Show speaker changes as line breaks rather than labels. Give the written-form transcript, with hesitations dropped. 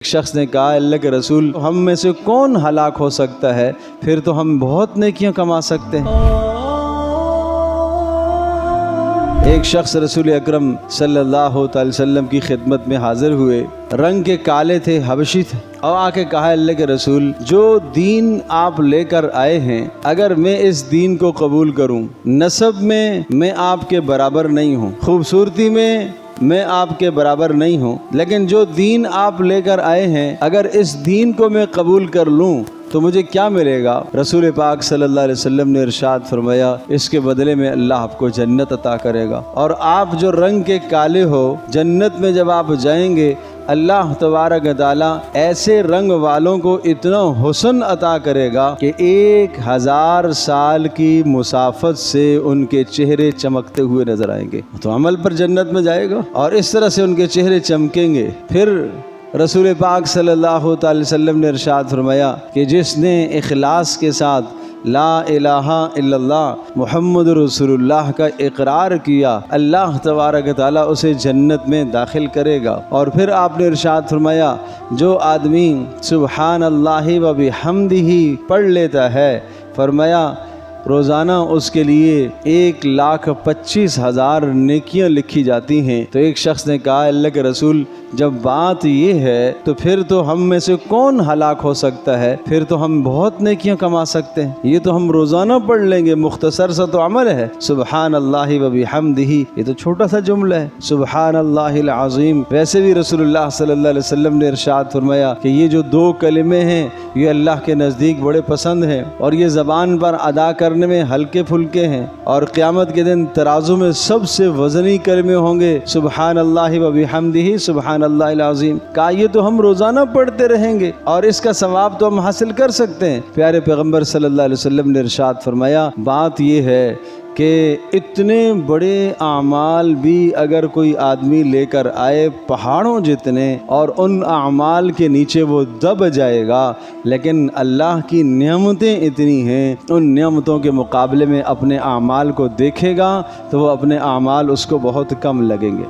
ایک شخص نے کہا اللہ کے رسول ہم میں سے کون ہلاک ہو سکتا ہے؟ پھر تو ہم بہت نیکیاں کما سکتے ہیں۔ ایک شخص رسول اکرم صلی اللہ علیہ وسلم کی خدمت میں حاضر ہوئے، رنگ کے کالے تھے، حبشی تھے، اور آ کے کہا اللہ کے رسول جو دین آپ لے کر آئے ہیں اگر میں اس دین کو قبول کروں، نسب میں آپ کے برابر نہیں ہوں، خوبصورتی میں آپ کے برابر نہیں ہوں، لیکن جو دین آپ لے کر آئے ہیں اگر اس دین کو میں قبول کر لوں تو مجھے کیا ملے گا؟ رسول پاک صلی اللہ علیہ وسلم نے ارشاد فرمایا اس کے بدلے میں اللہ آپ کو جنت عطا کرے گا، اور آپ جو رنگ کے کالے ہو جنت میں جب آپ جائیں گے اللہ تبارک و تعالیٰ ایسے رنگ والوں کو اتنا حسن عطا کرے گا کہ 1000 سال کی مسافت سے ان کے چہرے چمکتے ہوئے نظر آئیں گے، تو عمل پر جنت میں جائے گا اور اس طرح سے ان کے چہرے چمکیں گے۔ پھر رسول پاک صلی اللہ علیہ وسلم نے ارشاد فرمایا کہ جس نے اخلاص کے ساتھ لا الہ الا اللہ محمد رسول اللہ کا اقرار کیا اللہ تبارک تعالیٰ اسے جنت میں داخل کرے گا۔ اور پھر آپ نے ارشاد فرمایا جو آدمی سبحان اللہ و بحمدہ پڑھ لیتا ہے، فرمایا روزانہ اس کے لیے 1,25,000 نیکیاں لکھی جاتی ہیں۔ تو ایک شخص نے کہا اللہ کے رسول جب بات یہ ہے تو پھر تو ہم میں سے کون ہلاک ہو سکتا ہے؟ پھر تو ہم بہت نیکیاں کما سکتے ہیں، یہ تو ہم روزانہ پڑھ لیں گے، مختصر سا تو عمل ہے، سبحان اللہ و بحمدہ، یہ تو چھوٹا سا جملہ ہے، سبحان اللہ العظیم۔ ویسے بھی رسول اللہ صلی اللہ علیہ وسلم نے ارشاد فرمایا کہ یہ جو 2 کلمے ہیں یہ اللہ کے نزدیک بڑے پسند ہیں اور یہ زبان پر ادا کرنے میں ہلکے پھلکے ہیں، اور قیامت کے دن ترازو میں سب سے وزنی کلمے ہوں گے سبحان اللہ و بحمدہ سبحان اللہ العظیم۔ کہا یہ تو ہم روزانہ پڑھتے رہیں گے اور اس کا ثواب تو ہم حاصل کر سکتے ہیں۔ پیارے پیغمبر صلی اللہ علیہ وسلم نے ارشاد فرمایا بات یہ ہے کہ اتنے بڑے اعمال بھی اگر کوئی آدمی لے کر آئے پہاڑوں جتنے، اور ان اعمال کے نیچے وہ دب جائے گا، لیکن اللہ کی نعمتیں اتنی ہیں ان نعمتوں کے مقابلے میں اپنے اعمال کو دیکھے گا تو وہ اپنے اعمال اس کو بہت کم لگیں گے۔